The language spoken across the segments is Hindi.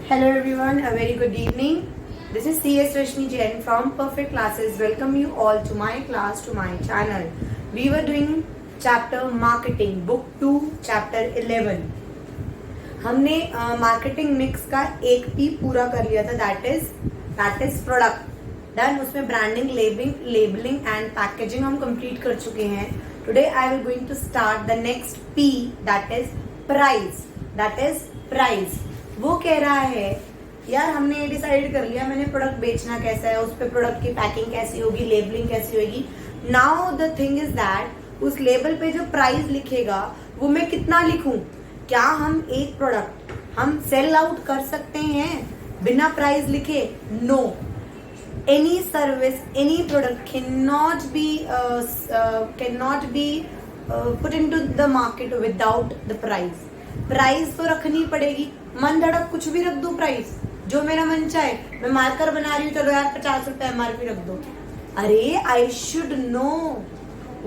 Hello everyone, a very good evening. This is CS Rashmi Jain from Perfect Classes. Welcome you all to my class, to my channel. We were doing chapter Marketing, Book 2, Chapter 11. हमने मार्केटिंग मिक्स का एक पी पूरा कर लिया था, दैट इज प्रोडक्ट डन. उसमें ब्रांडिंग, लेबलिंग एंड पैकेजिंग हम कंप्लीट कर चुके हैं. Today I will going to start the next P, that is price. वो कह रहा है यार हमने ये डिसाइड कर लिया, मैंने प्रोडक्ट बेचना कैसा है, उस पर प्रोडक्ट की पैकिंग कैसी होगी, लेबलिंग कैसी होगी. Now the thing is that उस लेबल पे जो प्राइस लिखेगा वो मैं कितना लिखूं. क्या हम एक प्रोडक्ट हम सेल आउट कर सकते हैं बिना प्राइस लिखे? No. Any service, any product cannot be put into the market without the price. Price तो रखनी पड़ेगी. मन धड़क कुछ भी रख दो प्राइस, जो मेरा मन चाहे. मैं मार्कर बना रही हूँ, चलो यार 50 रुपए MRP रख दो. अरे I should know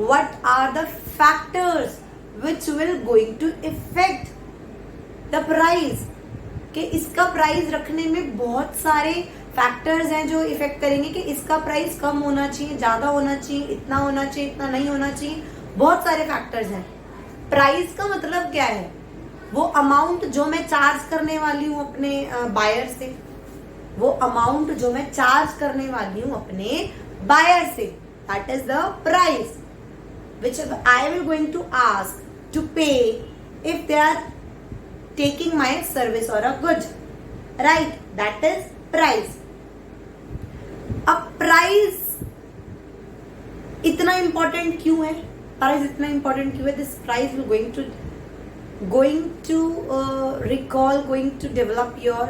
what are the factors which will going to affect the price. कि इसका प्राइस रखने में बहुत सारे फैक्टर्स हैं जो इफेक्ट करेंगे कि इसका प्राइस कम होना चाहिए, ज्यादा होना चाहिए, इतना होना चाहिए, इतना नहीं होना चाहिए. बहुत सारे फैक्टर्स हैं. प्राइस का मतलब क्या है? वो अमाउंट जो मैं चार्ज करने वाली हूँ अपने बायर से, वो अमाउंट जो मैं चार्ज करने वाली हूँ अपने बायर से, that is the price which I will going to ask to pay if they are taking my service or a good, right? That is price. अब प्राइस इतना इंपॉर्टेंट क्यों है? प्राइस इतना इंपॉर्टेंट क्यों है? This price will going to recall, going to develop your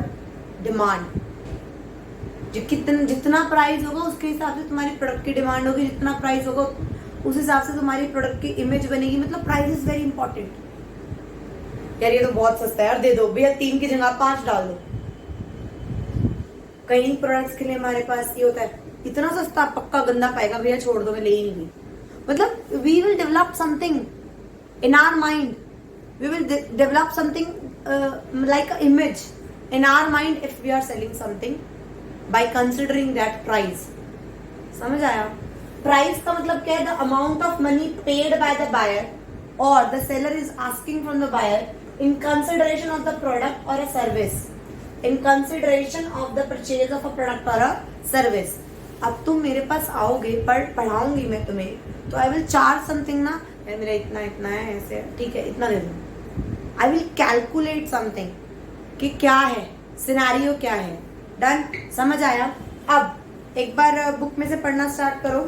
demand. जितना प्राइस होगा उसके हिसाब से तुम्हारी प्रोडक्ट की डिमांड होगी. जितना प्राइस होगा उस हिसाब से तुम्हारी प्रोडक्ट की इमेज बनेगी. मतलब प्राइस इज वेरी इंपॉर्टेंट. यार ये तो बहुत सस्ता है यार, दे दो भैया, 3 की जगह 5 डाल दो. कई प्रोडक्ट्स के लिए हमारे पास ये होता है, इतना सस्ता पक्का गंदा पाएगा भैया, छोड़ दो, मैं ले ही नहीं. मतलब we will develop something in our mind, we will develop something like a image in our mind if we are selling something by considering that price. समझ आया? प्राइस का मतलब क्या है? The amount of money paid by the buyer और the seller is asking from the buyer in consideration of the product और a service, in consideration of the purchase of a product और अ सर्विस. अब तुम मेरे पास आओगे, पढ़ाऊंगी मैं तुम्हें, तो आई विल चार्ज समथिंग ना. मेरा इतना इतना है, ऐसे ठीक है, इतना दे दो. आई विल कैलकुलेट समथिंग कि क्या है, सिनेरियो क्या है. डन? समझ आया? अब एक बार बुक में से पढ़ना स्टार्ट करो.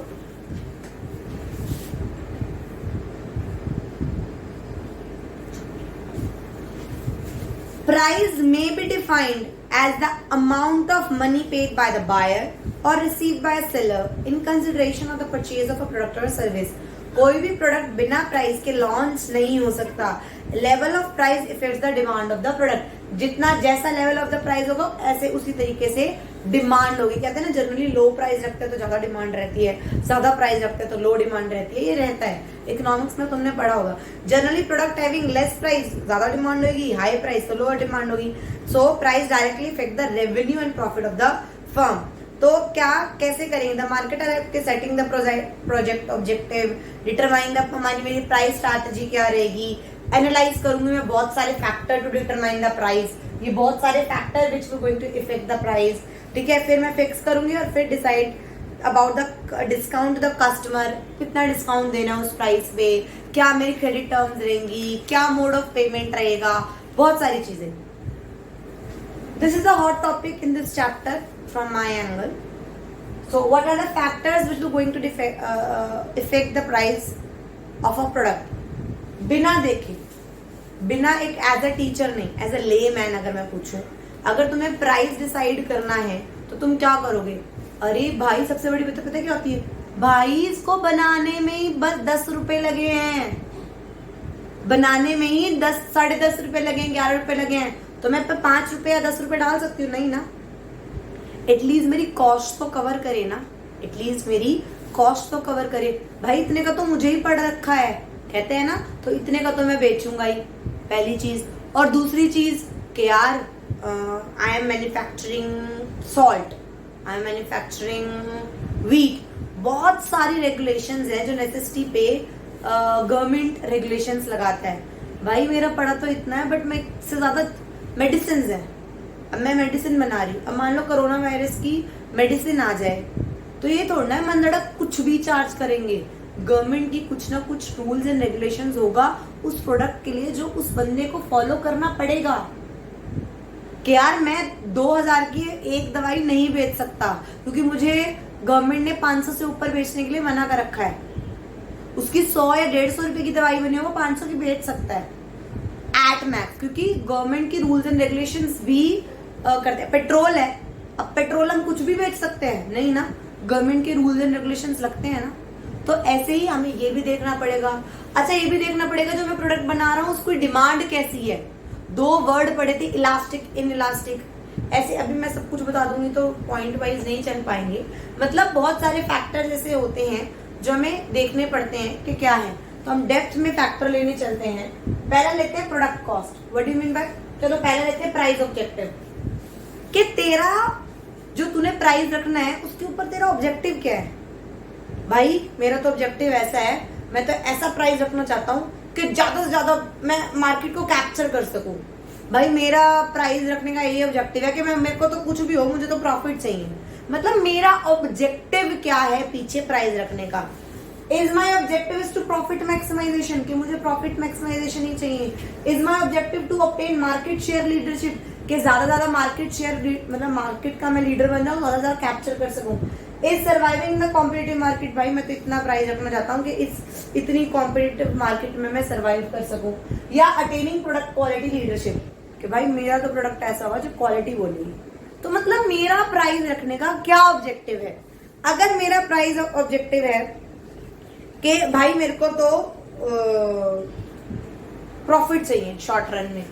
Price may be defined as the amount of money paid by the buyer or received by a seller in consideration of the purchase of a product or service. कोई भी प्रोडक्ट बिना प्राइस के लॉन्च नहीं हो सकता. Level of price effects the demand of the product. जितना जैसा लेवल ऑफ द प्राइस होगा ऐसे उसी तरीके से डिमांड होगी. कहते हैं ना, जनरली लो प्राइस रखते हैं तो ज्यादा डिमांड रहती है, ज्यादा प्राइस रखते हैं तो लो डिमांड रहती है. ये रहता है, इकोनॉमिक्स में तुमने पढ़ा होगा. Generally product having less price ज्यादा डिमांड होगी, हाई प्राइस तो लोअर डिमांड होगी. So price directly effect the revenue and profit of the firm. तो क्या कैसे करेंगे? द मार्केटर के setting the project objective, determine the हमारी मेरी प्राइस स्ट्रैटेजी क्या रहेगी, एनालाइज करूंगी मैं बहुत सारे factor to determine the price. ये बहुत सारे factor which will going to effect the price. ठीक है, फिर मैं फिक्स करूंगी और फिर decide about the discount the customer, कितना डिस्काउंट देना उस प्राइस पे, क्या मेरी क्रेडिट टर्म्स रहेंगी, क्या मोड ऑफ पेमेंट रहेगा, बहुत सारी चीजें. This is the hot topic in this chapter from my angle. So what are the factors which are going to affect the price of a product? बिना देखे, बिना एक एज अ टीचर नहीं, एज अ ले मैन अगर मैं पूछूं, अगर तुम्हें प्राइस डिसाइड करना है तो तुम क्या करोगे? अरे भाई सबसे बड़ी बात पता क्या होती है? भाई इसको बनाने में ही बस 10 रुपए लगे हैं, बनाने में ही 10 साढ़े 10 रुपए लगे हैं, 11 रुपए लगे हैं. तो मैं 5 रुपए या 10 रुपए डाल सकती हूँ? नहीं ना. एटलीस्ट मेरी कॉस्ट तो कवर करे ना, एटलीस्ट मेरी कॉस्ट तो कवर करे. भाई इतने का तो मुझे ही पड़ रखा है, कहते हैं ना, तो इतने का तो मैं बेचूंगा ही, पहली चीज. और दूसरी चीज कि यार I am manufacturing salt, I am manufacturing wheat, बहुत सारी रेगुलेशंस हैं जो नेसेसिटी पे गवर्नमेंट रेगुलेशंस लगाता है। भाई मेरा पढ़ा तो इतना है बट मैं इससे ज्यादा मेडिसिन है, अब मैं मेडिसिन बना रही हूँ, अब मान लो कोरोना वायरस की मेडिसिन आ जाए तो ये थोड़ा है मन धड़क कुछ भी चार्ज करेंगे। गवर्नमेंट की कुछ ना कुछ रूल्स एंड रेगुलेशंस होगा उस प्रोडक्ट के लिए जो उस बंदे को फॉलो करना पड़ेगा कि यार मैं 2000 की एक दवाई नहीं बेच सकता क्योंकि मुझे गवर्नमेंट ने 500 से ऊपर बेचने के लिए मना कर रखा है। उसकी 100 या 150 रुपए की दवाई बनी हो वो 500 की बेच सकता है एट मैक्स, क्योंकि गवर्नमेंट की रूल्स एंड रेगुलेशंस भी करते हैं। पेट्रोल है, अब पेट्रोल हम कुछ भी बेच सकते हैं नहीं ना, गवर्नमेंट के रूल्स एंड रेगुलेशंस लगते हैं ना। तो ऐसे ही हमें ये भी देखना पड़ेगा। अच्छा ये भी देखना पड़ेगा जो मैं प्रोडक्ट बना रहा हूँ उसकी डिमांड कैसी है। 2 वर्ड पढ़े थे, इलास्टिक, इन इलास्टिक, ऐसे अभी मैं सब कुछ बता दूंगी तो पॉइंट वाइज नहीं चल पाएंगे। मतलब बहुत सारे फैक्टर ऐसे होते हैं जो हमें देखने पड़ते हैं कि क्या है। तो हम डेप्थ में फैक्टर लेने चलते हैं। पहला लेते हैं product cost, what do you mean by, चलो पहले लेते हैं प्राइस ऑब्जेक्टिव, कि तेरा जो तूने प्राइस रखना है उसके ऊपर तेरा ऑब्जेक्टिव क्या है। भाई मेरा तो ऑब्जेक्टिव ऐसा है, मैं तो ऐसा प्राइस रखना चाहता हूँ कि ज्यादा से ज्यादा मैं मार्केट को कैप्चर कर सकूं। भाई मेरा प्राइस रखने का यही ऑब्जेक्टिव है कि मैं, मेरे को तो कुछ भी हो मुझे तो प्रॉफिट चाहिए। मतलब मेरा ऑब्जेक्टिव क्या है पीछे प्राइस रखने का। Is my objective is to profit maximisation, कि मुझे प्रॉफिट मैक्सिमाइजेशन ही चाहिए। Is my objective to obtain market share leadership, कि ज्यादा मार्केट शेयर, मतलब मार्केट का मैं लीडर बन जाऊं, ज्यादा कैप्चर कर सकूं। Is surviving the competitive market, भाई मैं तो इतना प्राइस रखना चाहता हूँ कि इस इतनी कॉम्पिटिटिव मार्केट में मैं सर्वाइव कर सकूं। या अटेनिंग प्रोडक्ट क्वालिटी लीडरशिप, कि भाई मेरा तो प्रोडक्ट ऐसा होगा जो क्वालिटी बोलेगी। तो मतलब मेरा प्राइस रखने का क्या ऑब्जेक्टिव है। अगर मेरा प्राइस ऑब्जेक्टिव है कि भाई मेरे को तो प्रॉफिट चाहिए शॉर्ट रन में,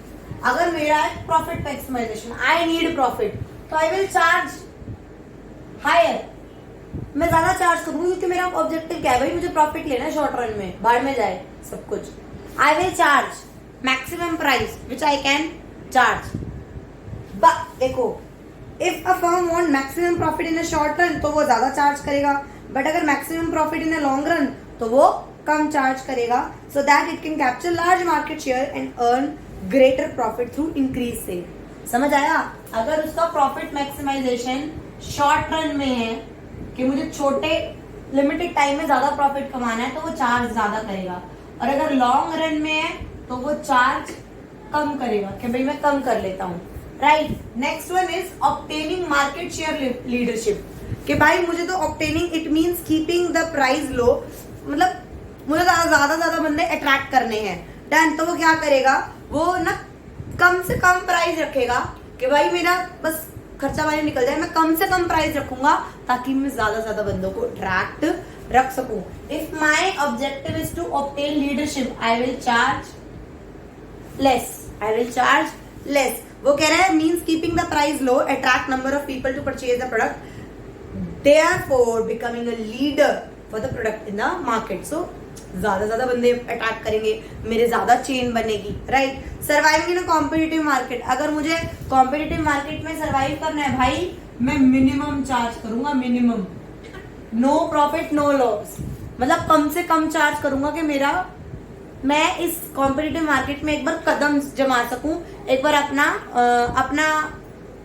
अगर मेरा है profit maximisation, I need profit, तो आई विल चार्ज हायर, मैं ज्यादा चार्ज करूंगी क्योंकि मेरा ऑब्जेक्टिव क्या है, भाई मुझे प्रॉफिट लेना है शॉर्ट रन में, बाहर में जाए सब कुछ। I will charge maximum price which I can charge. देखो if a firm want maximum profit in a short run तो वो ज्यादा चार्ज करेगा, बट अगर maximum profit in a long run तो वो कम चार्ज करेगा, so that it can capture large market share and earn greater profit through increase sale. समझ आया। अगर उसका प्रॉफिट मैक्सिमाइजेशन शॉर्ट रन में है कि मुझे छोटे लिमिटेड टाइम में ज्यादा प्रॉफिट कमाना है तो वो चार्ज ज्यादा करेगा, और अगर लॉन्ग रन में है तो वो चार्ज कम करेगा कि भाई मैं कम कर लेता हूँ। Right, next one is obtaining market share leadership, कि भाई मुझे तो obtaining it means keeping the price low, मतलब मुझे ज्यादा बंदे अट्रैक्ट करने हैं। डन, तो वो क्या करेगा, वो ना कम से कम प्राइस रखेगा कि भाई मेरा बस खर्चा पानी निकल जाए, मैं कम से कम प्राइस रखूंगा ताकि मैं ज्यादा बंदों को अट्रैक्ट रख सकूं। If my objective is to obtain leadership I will charge less, I will charge less. वो कह रहा है means keeping the price low, attract number of people to purchase the product, therefore becoming a leader for the product in the market. So ज्यादा बंदे अटैक करेंगे, मेरे ज्यादा चेन बनेगी। Right, surviving in a competitive market, अगर मुझे कॉम्पिटिटिव मार्केट में सर्वाइव करना है भाई मैं मिनिमम चार्ज करूंगा, minimum, no profit no loss, मतलब कम से कम चार्ज करूंगा कि मेरा मैं इस कॉम्पिटिटिव मार्केट में एक बार कदम जमा सकूं, एक बार अपना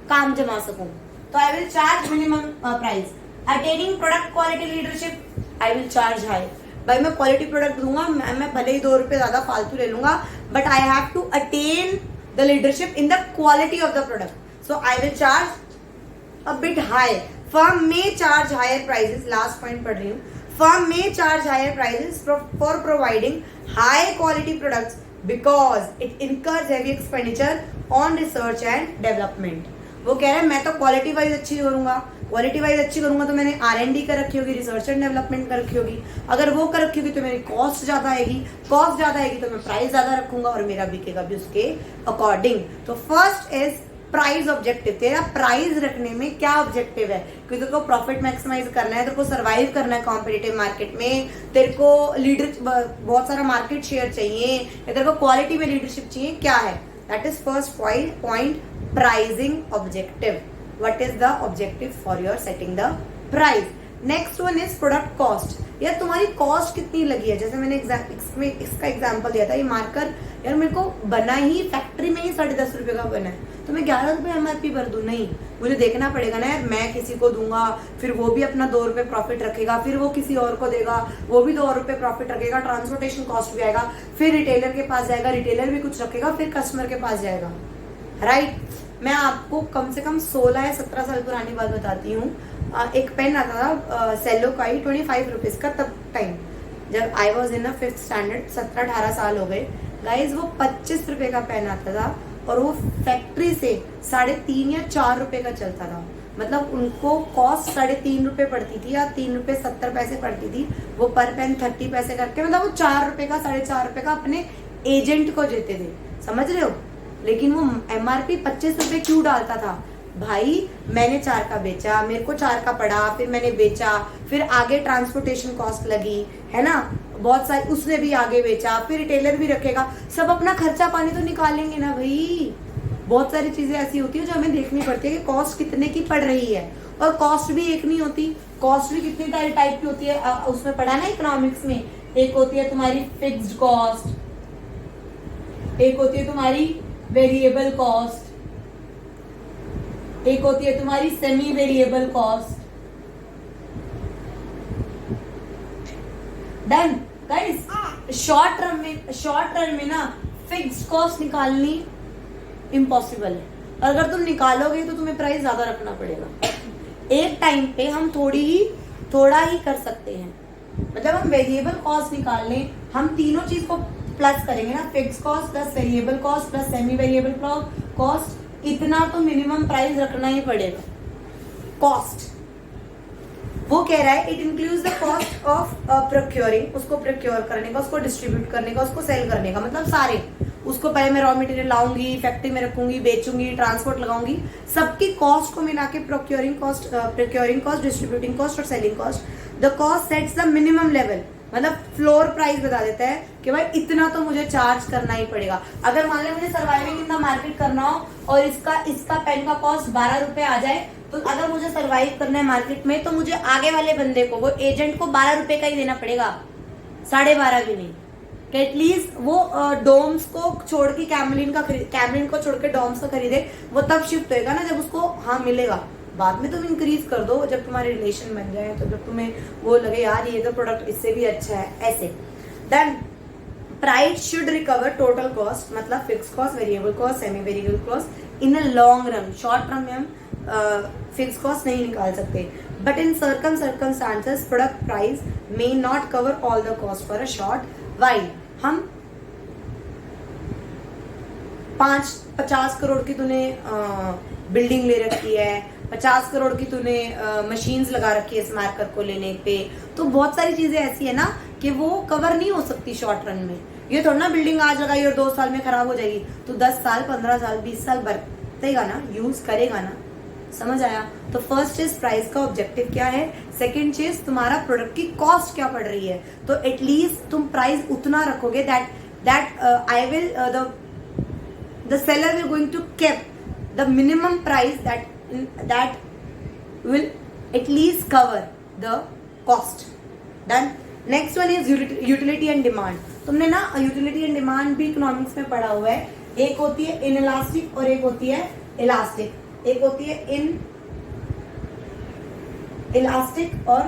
काम जमा सकूं। तो I will charge minimum price. Attaining product quality leadership I will charge high, भाई मैं क्वालिटी प्रोडक्ट दूंगा, मैं भले ही 2 रुपए ज्यादा फालतू ले लूंगा, but I have to attain the leadership in the quality of the product, so I will charge a bit high. Firm में charge higher prices, last point पढ़ रही हूँ, फर्म में charge higher prices for providing high quality products because it incurs heavy expenditure on research and development. वो कह रहे हैं मैं तो क्वालिटी वाइज अच्छी करूंगा, क्वालिटी वाइज अच्छी करूंगा तो मैंने R&D कर रखी होगी, रिसर्च एंड डेवलपमेंट कर रखी होगी, अगर वो कर रखी होगी तो मेरी कॉस्ट ज्यादा आएगी, कॉस्ट ज्यादा आएगी तो मैं प्राइस ज्यादा रखूंगा और मेरा बिकेगा भी उसके अकॉर्डिंग। तो फर्स्ट इज प्राइस ऑब्जेक्टिव, तेरा प्राइस रखने में क्या ऑब्जेक्टिव है, क्योंकि तेरे को प्रॉफिट मैक्सिमाइज करना है, तेरे को सर्वाइव करना है कॉम्पिटिटिव मार्केट में, तेरे को लीडर बहुत सारा मार्केट शेयर चाहिए, या तेरे को क्वालिटी में लीडरशिप चाहिए, क्या है। That is first point, pricing objective. What is the objective for your setting the price. Next one is product cost. यार तुम्हारी कॉस्ट कितनी लगी है. जैसे मैंने इसका एग्जांपल दिया था, ये मार्कर यार मेरे को बना ही फैक्ट्री में ही 10.5 रुपए का बना है, तो मैं 11 रुपए एमआरपी भर दूं. नहीं, मुझे देखना पड़ेगा ना यार, मैं किसी को दूंगा, फिर वो भी अपना 2 रुपए प्रॉफिट रखेगा, फिर वो किसी और को देगा, वो भी 2 रुपए प्रॉफिट रखेगा, ट्रांसपोर्टेशन कॉस्ट भी आएगा, फिर रिटेलर के पास जाएगा, रिटेलर भी कुछ रखेगा, फिर कस्टमर के पास जाएगा. राइट. मैं आपको कम से कम 16 या 17 साल पुरानी बात बताती हूँ. एक पेन आता था सेलो का ही 25 रुपीज का, तब टाइम जब I was in 5th standard, 17-18 साल हो गए गाइज. वो 25 रुपए का पेन आता था और वो फैक्ट्री से 3.5 या 4 रुपए का चलता था. मतलब उनको कॉस्ट 3.5 रुपए पड़ती थी या 3 रुपए 70 पैसे पड़ती थी. वो पर पेन 30 पैसे करके, मतलब वो 4 रुपए का 4.5 रुपए का अपने एजेंट को देते थे. समझ रहे हो. लेकिन वो एमआरपी 25 रुपए क्यों डालता था भाई. मैंने 4 का बेचा, मेरे को 4 का पड़ा, फिर मैंने बेचा, फिर आगे ट्रांसपोर्टेशन कॉस्ट लगी, है ना, बहुत सारी, उसने भी आगे बेचा, फिर रिटेलर भी रखेगा, सब अपना खर्चा पानी तो निकालेंगे ना भाई. बहुत सारी चीजें ऐसी होती है जो हमें देखनी पड़ती है कि कॉस्ट कितने की पड़ रही है. और कॉस्ट भी एक नहीं होती, कॉस्ट भी कितनी सारी टाइप की होती है. उसमें पढ़ा ना इकोनॉमिक्स में, एक होती है तुम्हारी फिक्स्ड कॉस्ट, एक होती है तुम्हारी वेरिएबल कॉस्ट, एक होती है तुम्हारी semi variable cost. Done guys. Short term में ना फिक्स्ड कॉस्ट निकालनी इम्पॉसिबल है. अगर तुम निकालोगे तो तुम्हें प्राइस ज्यादा रखना पड़ेगा. एक टाइम पे हम थोड़ा ही कर सकते हैं. मतलब हम वेरिएबल कॉस्ट निकाल लें, हम तीनों चीज को प्लस करेंगे ना, fixed cost plus variable cost plus semi variable cost, इतना तो मिनिमम प्राइस रखना ही पड़ेगा. कॉस्ट वो कह रहा है it includes the cost of procuring, उसको प्रोक्योर करने का, उसको डिस्ट्रीब्यूट करने का, उसको सेल करने का, मतलब सारे. उसको पहले मैं रॉ मटेरियल लाऊंगी, फैक्ट्री में रखूंगी, बेचूंगी, ट्रांसपोर्ट लगाऊंगी, सबकी कॉस्ट को मिला के प्रोक्योरिंग कॉस्ट, डिस्ट्रीब्यूटिंग कॉस्ट और selling cost. The cost sets the minimum level, मतलब फ्लोर प्राइस बता देता है कि भाई इतना तो मुझे चार्ज करना ही पड़ेगा. अगर मान लो मुझे सर्वाइविंग इन द मार्केट करना हो और इसका पेन का कॉस्ट 12 रुपए आ जाए, तो अगर मुझे सर्वाइव करना है मार्केट में, तो मुझे आगे वाले बंदे को, वो एजेंट को 12 रुपए का ही देना पड़ेगा, 12.5 भी नहीं. एटलीस्ट वो डोम्स को छोड़ के कैमलिन को छोड़ के डोम्स को खरीदे, वो तब शिफ्ट होएगा ना जब उसको हाँ मिलेगा. बाद में तुम इंक्रीज कर दो जब तुम्हारे रिलेशन बन जाए, तो जब तुम्हें वो लगे यार ये तो प्रोडक्ट इससे भी अच्छा है, ऐसे. Then price should recover total cost, मतलब fix cost, variable cost, semi variable cost in a long run. Short run में हम फिक्स कॉस्ट नहीं निकाल सकते. But in circum circumstances product price may not cover all the cost for a short while. हम 50 करोड़ की तूने बिल्डिंग ले रखी है, 50 करोड़ की तूने मशीन्स लगा रखी है इस मार्कर को लेने पे, तो बहुत सारी चीजें ऐसी है ना कि वो कवर नहीं हो सकती शॉर्ट रन में. ये थोड़ा ना बिल्डिंग आज लगाई और 2 साल में खराब हो जाएगी, तो 10 साल 15 साल 20 साल बरतेगा ना, यूज करेगा ना. समझ आया. तो फर्स्ट चीज प्राइस का ऑब्जेक्टिव क्या है, सेकंड चीज तुम्हारा प्रोडक्ट की कॉस्ट क्या पड़ रही है. तो एटलीस्ट तुम प्राइस उतना रखोगे that I will the seller will going to keep the minimum price that will at least cover the cost. Done. Next one is utility and demand. तुमने ना utility and demand भी इकोनॉमिक्स में पढ़ा हुआ है. एक होती है inelastic और एक होती है elastic. एक होती है inelastic और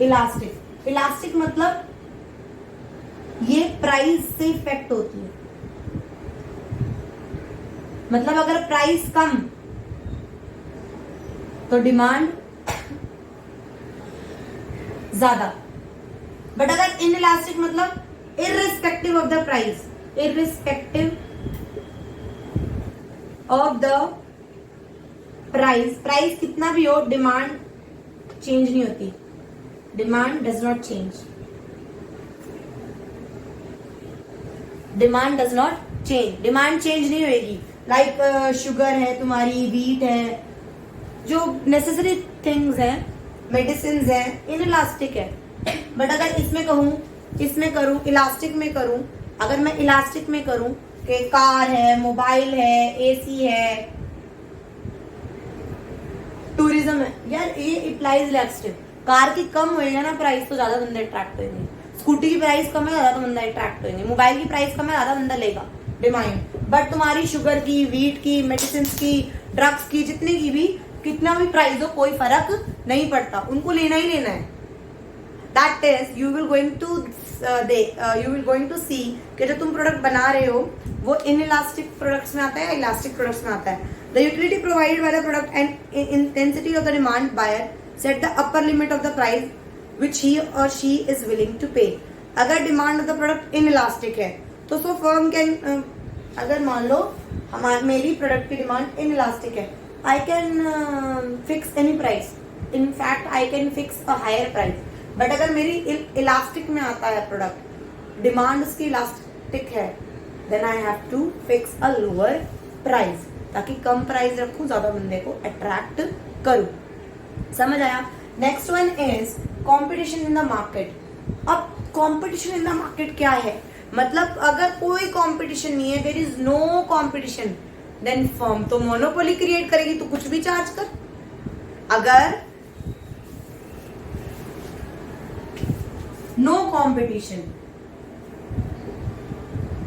elastic. Elastic मतलब ये प्राइस से इफेक्ट होती है. मतलब अगर प्राइस कम तो डिमांड ज्यादा. बट अगर इनइलास्टिक मतलब irrespective of the price, irrespective of the price कितना भी हो, डिमांड चेंज नहीं होती. Demand does not change. Demand does not change. Demand change नहीं होगी. लाइक शुगर है तुम्हारी, व्हीट है, जो नेसेसरी थिंग्स हैं, मेडिसिन है, इनइलास्टिक है. बट अगर इसमें करूं, इलास्टिक में करूं, अगर मैं इलास्टिक में करूं कि कार है, मोबाइल है, एसी है, टूरिज्म है, यार ये इम्प्लाइज इलास्टिक। कार की कम होएगा ना प्राइस तो ज्यादा बंदे अट्रैक्ट होंगे, स्कूटी की प्राइस कम है ज्यादा बंदा अट्रैक्ट होंगे, मोबाइल की प्राइस कम है ज्यादा बंदा लेगा डिमांड। बट तुम्हारी शुगर की, वीट की, मेडिसिन की, ड्रग्स की, जितने की भी कितना भी प्राइस हो कोई फर्क नहीं पड़ता, उनको लेना ही लेना है। That is you will going to see कि जो तुम प्रोडक्ट बना रहे हो वो इन इलास्टिक प्रोडक्ट्स में आता है या इलास्टिक प्रोडक्ट्स में आता है। The utility provided by the product and intensity of the demand buyer set the upper limit of the price which he और she is willing to pay. अगर demand of the product in elastic है तो सो फर्म कैन, अगर मान लो मेरी प्रोडक्ट की डिमांड इन इलास्टिक है, I can fix any price, in fact I can fix a higher price. But अगर मेरी इलास्टिक में आता है प्रोडक्ट, डिमांड उसकी इलास्टिक है, then I have to fix a lower price, ताकि कम प्राइस रखूं, ज्यादा बंदे को अट्रैक्ट करूं। समझ आया? Next one is competition in the market. अब कंपटीशन इन द मार्केट क्या है? मतलब अगर कोई कंपटीशन नहीं है, there is no competition, then firm तो मोनोपोली क्रिएट करेगी, तो कुछ भी चार्ज कर। अगर नो कंपटीशन,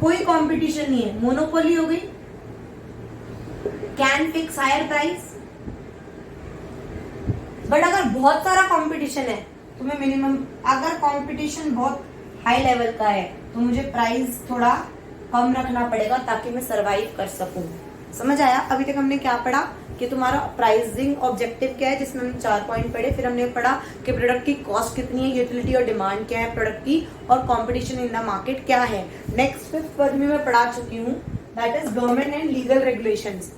कोई कंपटीशन नहीं है, मोनोपोली हो गई, can fix higher price. But अगर बहुत सारा कंपटीशन है, तुम्हें मिनिमम, अगर कंपटीशन बहुत हाई लेवल का है तो मुझे प्राइस थोड़ा कम रखना पड़ेगा ताकि मैं सरवाइव कर सकूं। समझ आया? अभी तक हमने क्या पढ़ा कि तुम्हारा प्राइसिंग ऑब्जेक्टिव क्या है, जिसमें हमने 4 पॉइंट पढ़े। फिर हमने पढ़ा कि प्रोडक्ट की कॉस्ट कितनी है, यूटिलिटी और डिमांड क्या है प्रोडक्ट की, और कंपटीशन इन द मार्केट क्या है। नेक्स्ट 5th पॉइंट में मैं पढ़ा चुकी हूँ, that is government and legal regulations.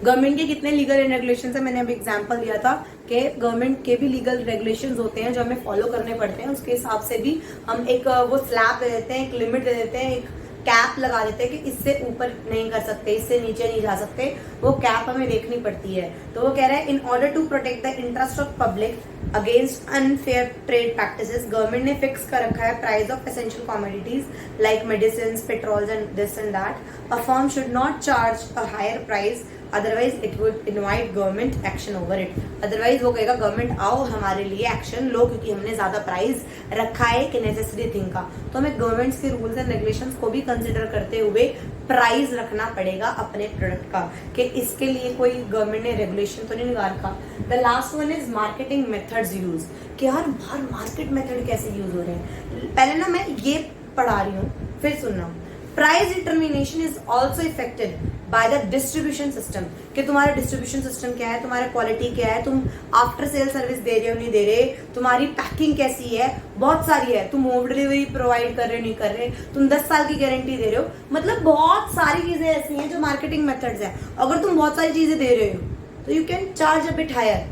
Government के कितने लीगल एंड रेगुलेशंस है, मैंने अभी एग्जांपल दिया था कि गवर्नमेंट के भी लीगल रेगुलेशंस होते हैं जो हमें फॉलो करने पड़ते हैं। उसके हिसाब से भी हम एक वो स्लैब दे देते हैं, एक लिमिट दे देते हैं, एक कैप लगा देते हैं कि इससे ऊपर नहीं कर सकते, इससे नीचे नहीं जा सकते, वो कैप हमें देखनी पड़ती है। तो वो कह रहा है in order to protect the interest of public against unfair trade practices, government ने फिक्स कर रखा है price of essential commodities like medicine, petrol and this and that. A firm should not charge a higher price, otherwise it would invite government action over it. Otherwise वो कहेगा गवर्नमेंट आओ हमारे लिए एक्शन लो, क्योंकि हमने ज्यादा प्राइस रखा है कि नेसेसरी थिंग का। तो हमें गवर्नमेंट्स के रूल्स एंड रेगुलेशंस को भी कंसिडर करते हुए प्राइस रखना पड़ेगा अपने प्रोडक्ट का, कि इसके लिए कोई गवर्नमेंट ने रेगुलेशन तो नहीं निकाल रखा। The last one is marketing methods use, कि यार बाहर मार्केट मेथड कैसे यूज हो रहे हैं। पहले ना मैं ये पढ़ा रही हूँ, फिर सुनना। Price determination is also affected by the distribution system, कि तुम्हारा डिस्ट्रीब्यूशन सिस्टम क्या है, तुम्हारा क्वालिटी क्या है, तुम आफ्टर सेल सर्विस दे रहे हो नहीं दे रहे, तुम्हारी पैकिंग कैसी है, बहुत सारी है, तुम होम डिलीवरी प्रोवाइड कर रहे हो नहीं कर रहे, तुम 10 साल की गारंटी दे रहे हो, मतलब बहुत सारी चीजें ऐसी हैं जो मार्केटिंग मेथड्स है। अगर तुम बहुत सारी चीजें दे रहे हो तो you can charge a bit higher.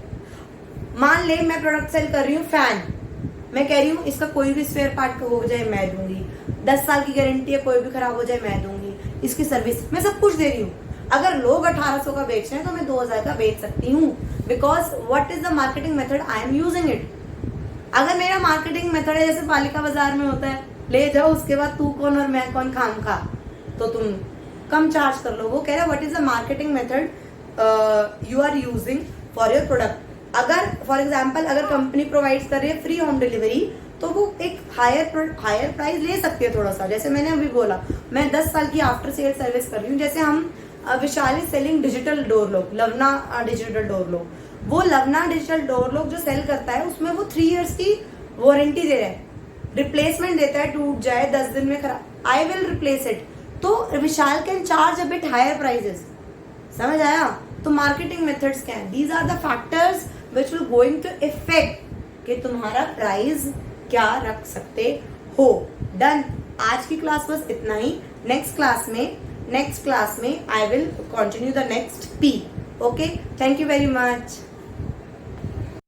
मान ले मैं प्रोडक्ट सेल कर रही हूँ फैन, मैं कह रही हूँ इसका कोई भी स्पेयर पार्ट हो जाए मैं दूंगी, 10 साल की गारंटी है, कोई भी खराब हो जाए मैं दूंगी, इसकी सर्विस मैं सब कुछ दे रही हूँ। अगर लोग 1800 का बेच रहे हैं तो मैं 2000 का बेच सकती हूँ, because what is the marketing method I am using it. अगर मेरा मार्केटिंग मेथड है जैसे पालिका बाजार में होता है, ले जाओ उसके बाद तू कौन और मैं कौन खाम खा, तो तुम कम चार्ज कर लो। वो कह रहा है what is the marketing method you are using for your product. अगर फॉर एग्जाम्पल अगर कंपनी प्रोवाइड कर रही है फ्री होम डिलीवरी, तो वो एक हायर प्राइस ले सकती है थोड़ा सा। जैसे मैंने अभी बोला मैं 10 साल की आफ्टर सेल सर्विस कर रही हूँ। जैसे हम विशाली selling digital door lock, Lavna digital door lock, वो लवना डिजिटल डोर लॉक जो सेल करता है उसमें वो 3 years की वारंटी दे रहा है, रिप्लेसमेंट देता है, टूट जाए 10 दिन में खराब, आई विल रिप्लेस इट। तो Vishal can charge a bit higher prices. समझ आया? तो मार्केटिंग मेथड्स क्या है? These are the factors which will going to effect कि तुम्हारा प्राइस क्या रख सकते हो। डन। आज की क्लास बस इतना ही। नेक्स्ट क्लास में I will continue the next P. Okay, thank you very much.